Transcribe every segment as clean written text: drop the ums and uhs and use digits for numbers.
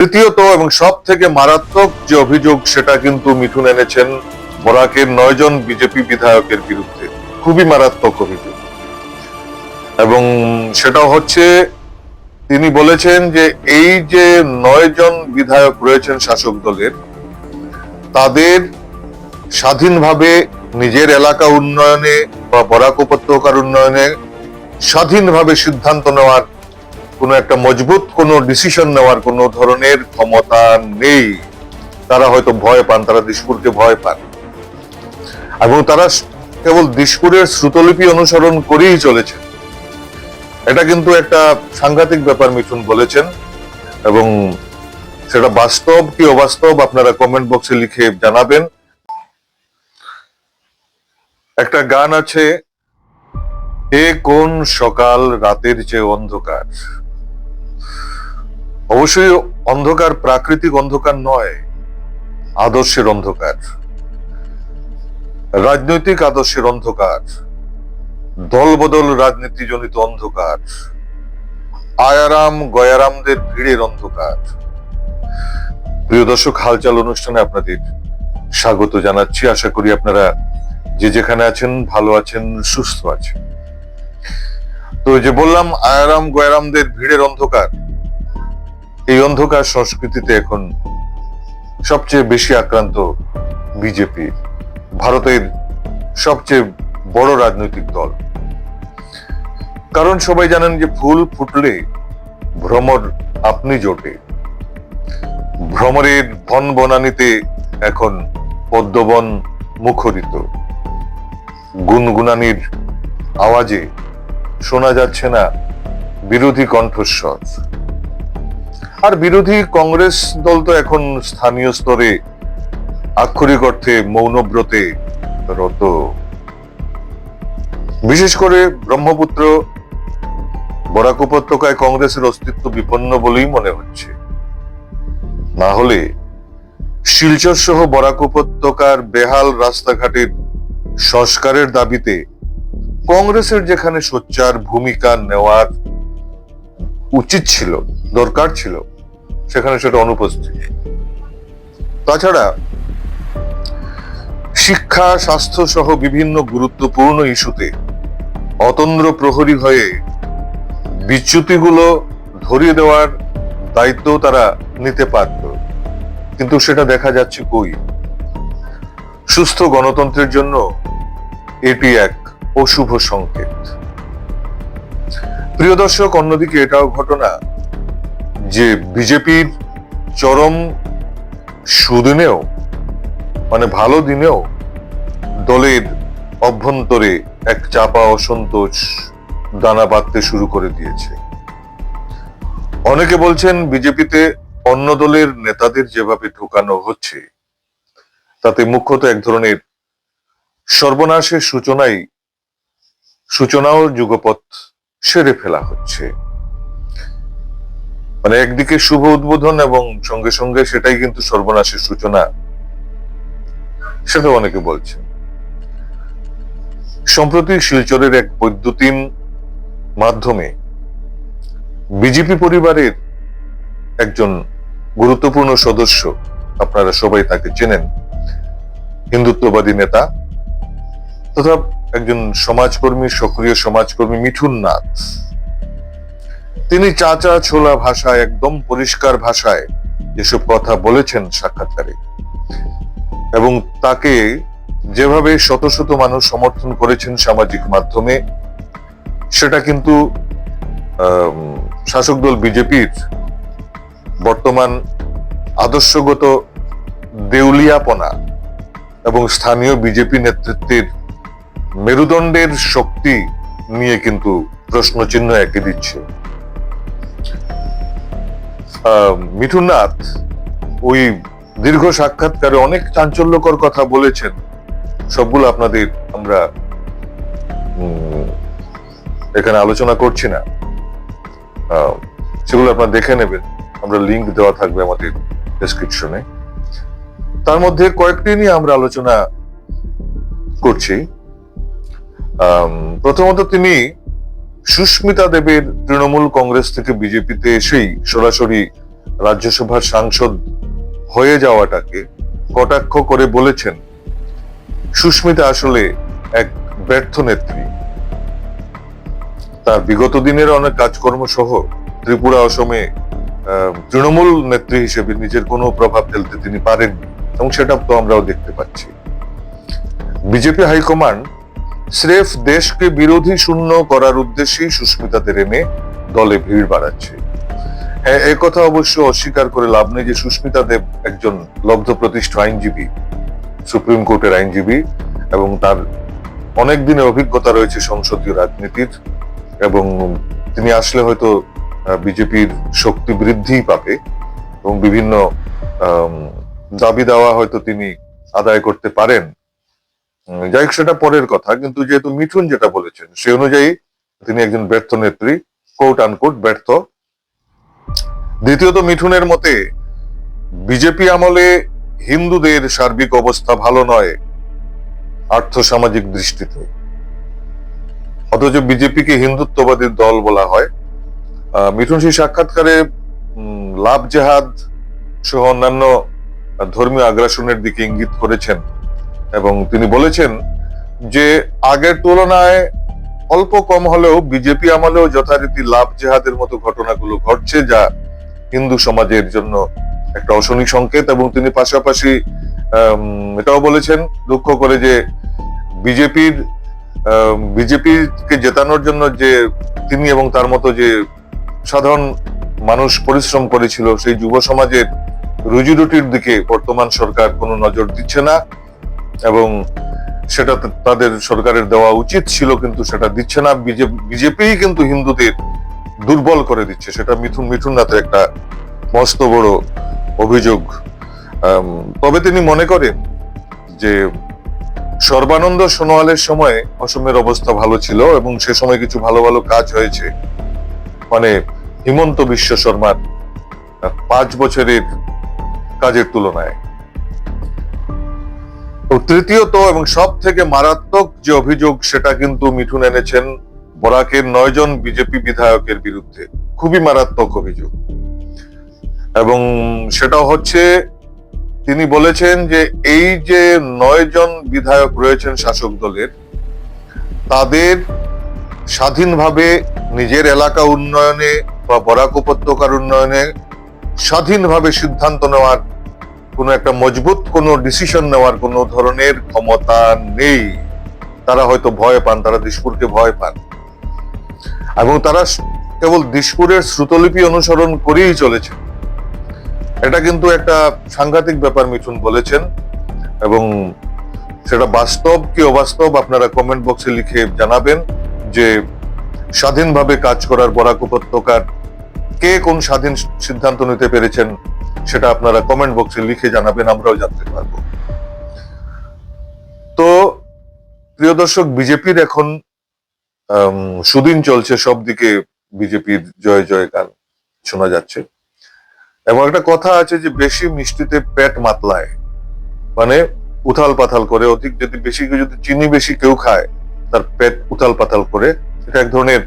তৃতীয়ত এবং সব থেকে মারাত্মক যে অভিযোগ সেটা কিন্তু মিঠুন এনেছেন বরাকের 9 জন বিজেপি বিধায়কের বিরুদ্ধে। খুবই মারাত্মক অভিযোগ, এবং সেটা হচ্ছে তিনি বলেছেন যে এই যে 9 জন বিধায়ক রয়েছেন শাসক দলের, তাদের স্বাধীনভাবে নিজের এলাকা উন্নয়নে বা বরাক উপত্যকার উন্নয়নে স্বাধীনভাবে সিদ্ধান্ত নেওয়ার কোনো একটা মজবুত কোনো ডিসিশন নেওয়ার কোনো ধরনের ক্ষমতা নেই। তারা হয়তো ভয় পান, তারা দিশপুরকে ভয় পান, এবং তারা কেবল দিশপুরের শ্রুতলিপি অনুসরণ করেই চলেছে। এটা কিন্তু একটা সাংঘাতিক ব্যাপার মিঠুন বলেছেন, এবং সেটা বাস্তব কি অবাস্তব আপনারা কমেন্ট বক্সে লিখে জানাবেন। একটা গান আছে, এ কোন সকাল রাতের চেয়ে অন্ধকার। অবশ্যই অন্ধকার প্রাকৃতিক অন্ধকার নয়, আদর্শের অন্ধকার, রাজনৈতিক আদর্শের অন্ধকার, দলবদল রাজনীতিজনিত অন্ধকার, আয়ারাম গয়ারামদের ভিড়ের অন্ধকার। প্রিয় দর্শক, হালচাল অনুষ্ঠানে আপনাদের স্বাগত জানাচ্ছি। আশা করি আপনারা যে যেখানে আছেন ভালো আছেন, সুস্থ আছেন। তো যে বললাম, আয়ারাম গয়ারামদের ভিড়ের অন্ধকার, এই অন্ধকার সংস্কৃতিতে এখন সবচেয়ে বেশি আক্রান্ত বিজেপি, ভারতের সবচেয়ে বড় রাজনৈতিক দল। কারণ সবাই জানেন যে ফুল ফুটলে ভ্রমর আপনি জোটে। ভ্রমরের বন বনানীতে এখন পদ্মবন মুখরিত। গুনগুনানির আওয়াজে শোনা যাচ্ছে না বিরোধী কণ্ঠস্বর। আর বিরোধী কংগ্রেস দল তো এখন স্থানীয় স্তরে আক্ষরিক অর্থে মৌনব্রতে রত। বিশেষ করে ব্রহ্মপুত্র বরাক উপত্যকায় কংগ্রেসের অস্তিত্ব বিপন্ন বলেই মনে হচ্ছে। না হলে শিলচর সহ বরাক উপত্যকার বেহাল রাস্তাঘাটের সংস্কারের দাবিতে কংগ্রেসের যেখানে সোচ্চার ভূমিকা নেওয়ার উচিত ছিল, দরকার ছিল, সেখানে সেটা অনুপস্থিত। তাছাড়া শিক্ষা, স্বাস্থ্য সহ বিভিন্ন গুরুত্বপূর্ণ ইস্যুতে অতন্দ্র প্রহরী হয়ে বিচ্যুতিগুলো ধরিয়ে দেওয়ার দায়িত্ব তারা নিতে পারত, কিন্তু সেটা দেখা যাচ্ছে কই। সুস্থ গণতন্ত্রের জন্য এটি এক অশুভ সংকেত। প্রিয় দর্শক, অন্যদিকে এটাও ঘটনা যে বিজেপির চরম সুদিনেও, মানে ভালো দিনেও, দলের অভ্যন্তরে এক চাপা অসন্তোষ দানা বাঁধতে শুরু করে দিয়েছে। অনেকে বলছেন বিজেপিতে অন্য দলের নেতাদের যেভাবে ঢোকানো হচ্ছে তাতে মুখ্যত এক ধরনের সর্বনাশের সূচনাও যুগপৎ সেরে ফেলা হচ্ছে। মানে একদিকে শুভ উদ্বোধন এবং সঙ্গে সঙ্গে সেটাই কিন্তু সর্বনাশের সূচনা, সেটা অনেকে বলছেন। সম্প্রতি শিলচরের এক বৈদ্যুতিন মাধ্যমে বিজেপি পরিবারের একজন গুরুত্বপূর্ণ সদস্য, আপনারা সবাই তাকে চেনেন, হিন্দুত্ববাদী নেতা তথা একজন সমাজকর্মী, সক্রিয় সমাজকর্মী মিঠুন নাথ, তিনি চাচা ছোলা ভাষায়, একদম পরিষ্কার ভাষায় যেসব কথা বলেছেন সাক্ষাৎকারে, এবং তাকে যেভাবে শত শত মানুষ সমর্থন করেছেন সামাজিক মাধ্যমে, সেটা কিন্তু শাসক দল বিজেপির বর্তমান আদর্শগত দেউলিয়াপনা এবং স্থানীয় বিজেপি নেতৃত্বের মেরুদণ্ডের শক্তি নিয়ে কিন্তু প্রশ্নচিহ্ন এঁকে দিচ্ছে। মিঠুন নাথ ওই দীর্ঘ সাক্ষাৎকারে অনেক চাঞ্চল্যকর কথা বলেছেন। সবগুলো আপনাদের আমরা এখানে আলোচনা করছি না, সেগুলো আপনারা দেখে নেবেন, আমরা লিংক দেওয়া থাকবে আমাদের ডেসক্রিপশনে। তার মধ্যে কয়েকটি নিয়ে আমরা আলোচনা করছি। প্রথমত, তিনি সুস্মিতা দেবের তৃণমূল কংগ্রেস থেকে বিজেপিতে এসেই সরাসরি রাজ্যসভার সাংসদ হয়ে যাওয়াটাকে কটাক্ষ করে বলেছেন সুস্মিতা আসলে এক ব্যর্থ নেত্রী। তার বিগত দিনের অনেক কাজকর্ম সহ ত্রিপুরা অসমে তৃণমূল নেত্রী হিসেবে নিজের কোনো প্রভাব ফেলতে তিনি পারেননি, এবং সেটা তো আমরাও দেখতে পাচ্ছি। বিজেপি হাইকমান্ড স্রেফ দেশকে বিরোধী শূন্য করার উদ্দেশ্যেই সুস্মিতাদের এনে দলে ভিড় বাড়াচ্ছে। হ্যাঁ, কথা অবশ্য অস্বীকার করে লাভ নেই যে সুস্মিতা দেব একজন লব্ধ প্রতিষ্ঠ আইনজীবী, সুপ্রিম কোর্টের আইনজীবী, এবং তার অনেক দিনের অভিজ্ঞতা রয়েছে সংসদীয় রাজনীতির, এবং তিনি আসলে হয়তো বিজেপির শক্তি বৃদ্ধি পাবে এবং বিভিন্ন দাবি দেওয়া হয়তো তিনি আদায় করতে পারেন। যাই হোক, সেটা পরের কথা। কিন্তু যেহেতু মিঠুন যেটা বলেছেন সে অনুযায়ী তিনি একজন ব্যর্থ নেত্রী, কোট আনকোট ব্যর্থ। দ্বিতীয়ত, মিঠুনের মতে বিজেপি আমলে হিন্দুদের সার্বিক অবস্থা ভালো নয় আর্থ সামাজিক দৃষ্টিতে, অথচ বিজেপিকে হিন্দুত্ববাদী দল বলা হয়। মিঠুন সেই সাক্ষাৎকারে লাভ জেহাদ সহ অন্যান্য ধর্মীয় আগ্রাসনের দিকে ইঙ্গিত করেছেন, এবং তিনি বলেছেন যে আগের তুলনায় অল্প কম হলেও বিজেপি আমলেও যথারীতি লাভ জেহাদের মতো ঘটনাগুলো ঘটছে, যা হিন্দু সমাজের জন্য একটা অশনি সংকেত। এবং তিনি পাশাপাশি এটাও বলেছেন দুঃখ করে যে বিজেপিকে জেতানোর জন্য যে তিনি এবং তার মতো যে সাধারণ মানুষ পরিশ্রম করেছিল, সেই যুব সমাজের রুজি রুটির দিকে বর্তমান সরকার কোনো নজর দিচ্ছে না, এবং সেটা তাদের সরকারের দেওয়া উচিত ছিল, কিন্তু সেটা দিচ্ছে না। বিজেপি কিন্তু হিন্দুদের দুর্বল করে দিচ্ছে, সেটা মিঠুননাথের একটা মস্ত বড় অভিযোগ। তবে তিনি মনে করেন যে সর্বানন্দ সোনোয়ালের সময় অসমের অবস্থা ভালো ছিল এবং সে সময় কিছু ভালো ভালো কাজ হয়েছে, মানে হিমন্ত বিশ্ব শর্মার 5 বছরের কাজের তুলনায়। তৃতীয়ত এবং সব থেকে মারাত্মক যে অভিযোগ সেটা কিন্তু মিঠুন এনেছেন বরাকের 9 জন বিজেপি বিধায়কের বিরুদ্ধে। খুবই মারাত্মক অভিযোগ, এবং সেটা হচ্ছে তিনি বলেছেন যে এই যে 9 জন বিধায়ক রয়েছেন শাসক দলের, তাদের স্বাধীনভাবে নিজের এলাকা উন্নয়নে বা বরাক উপত্যকার উন্নয়নে স্বাধীনভাবে সিদ্ধান্ত নেওয়ার কোনো একটা মজবুত কোনো ডিসিশন নেওয়ার কোনো ধরনের ক্ষমতা নেই। তারা হয়তো ভয় পান, তারা দিশপুরকে ভয় পান, এবং তারা কেবল দিশপুরের শ্রুতলিপি অনুসরণ করেই চলেছে। এটা কিন্তু একটা সাংঘাতিক ব্যাপার মিঠুন বলেছেন, এবং সেটা বাস্তব কি অবাস্তব আপনারা কমেন্ট বক্সে লিখে জানাবেন যে স্বাধীনভাবে কাজ করার বরাক উপত্যকার কে কোন স্বাধীন সিদ্ধান্ত নিতে পেরেছেন, সেটা আপনারা কমেন্ট বক্সে লিখে জানাবেন, আমরাও জানতে পারবো। তো প্রিয় দর্শক, বিজেপির এখন সুদিন চলছে, সব দিকে বিজেপির জয় জয় গান শোনা যাচ্ছে, এবং একটা কথা আছে যে বেশি মিষ্টিতে পেট মাতলায়, মানে উথাল পাথাল করে। অধিক যদি চিনি বেশি কেউ খায়, তার পেট উথাল পাথাল করে, এটা এক ধরনের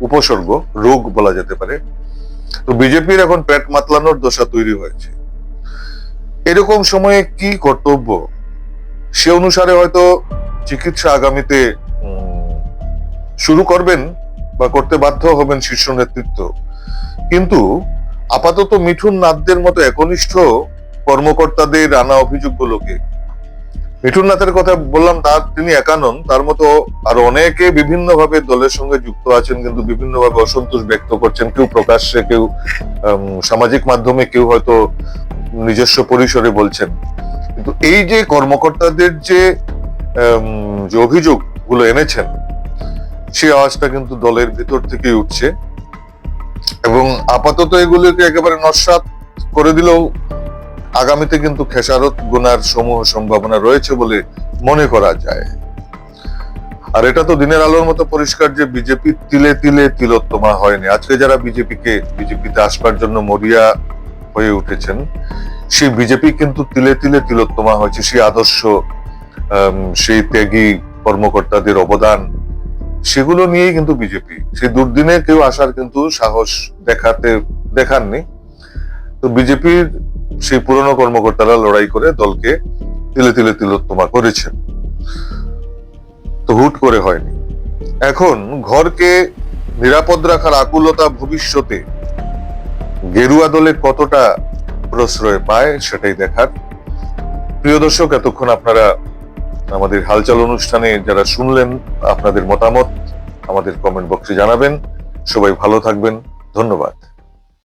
উপসর্গ, রোগ বলা যেতে পারে। তো বিজেপির এখন পেট মাতলানোর দশা তৈরি হয়েছে। এরকম সময়ে কি কর্তব্য, সে অনুসারে হয়তো চিকিৎসা আগামীতে শুরু করবেন বা করতে বাধ্য হবেন শীর্ষ নেতৃত্ব। কিন্তু আপাতত মিঠুন নাথদের মতো একনিষ্ঠ কর্মকর্তাদের আনা অভিযোগগুলোকে, মিঠুন নাথের কথা বললাম, তিনি একা নন, তার মতো আরো অনেকে বিভিন্ন ভাবে দলের সঙ্গে যুক্ত আছেন, কিন্তু বিভিন্ন ভাবে অসন্তোষ ব্যক্ত করছেন, কেউ প্রকাশ্যে, কেউ সামাজিক মাধ্যমে, কেউ হয়তো নিজস্ব পরিসরে বলছেন। কিন্তু এই যে কর্মকর্তাদের যে অভিযোগ গুলো এনেছেন, সেই আওয়াজটা কিন্তু দলের ভিতর থেকেই উঠছে, এবং আপাতত এগুলোকে একেবারে নস্যাৎ করে দিলেও আগামীতে কিন্তু খেসারত গুনার সমূহ সম্ভাবনা রয়েছে বলে মনে করা যায়। আর এটা তো দিনের আলোর মতো পরিষ্কার যে বিজেপি তিলে তিলে তিলোত্তমা হয়নি। আজকে যারা বিজেপিতে আসবার জন্য মরিয়া হয়ে উঠেছেন, সেই বিজেপি কিন্তু তিলে তিলে তিলোত্তমা হয়েছে। সেই আদর্শ, সেই ত্যাগী কর্মকর্তাদের অবদান, সেগুলো নিয়েই কিন্তু বিজেপি, সেই দুর্দিনে কেউ আসার কিন্তু সাহস দেখাননি। তো বিজেপির সেই পুরনো কর্মকর্তারা লড়াই করে দলকে তিলে তিলে তিলোত্তমা করেছেন, তো হুট করে হয়নি। এখন ঘরকে নিরাপদ রাখার আকুলতা ভবিষ্যতে গেরুয়া দলে কতটা প্রশ্রয় পায় সেটাই দেখার। প্রিয় দর্শক, এতক্ষণ আপনারা আমাদের হালচাল অনুষ্ঠানে যারা শুনলেন, আপনাদের মতামত আমাদের কমেন্ট বক্সে জানাবেন। সবাই ভালো থাকবেন, ধন্যবাদ।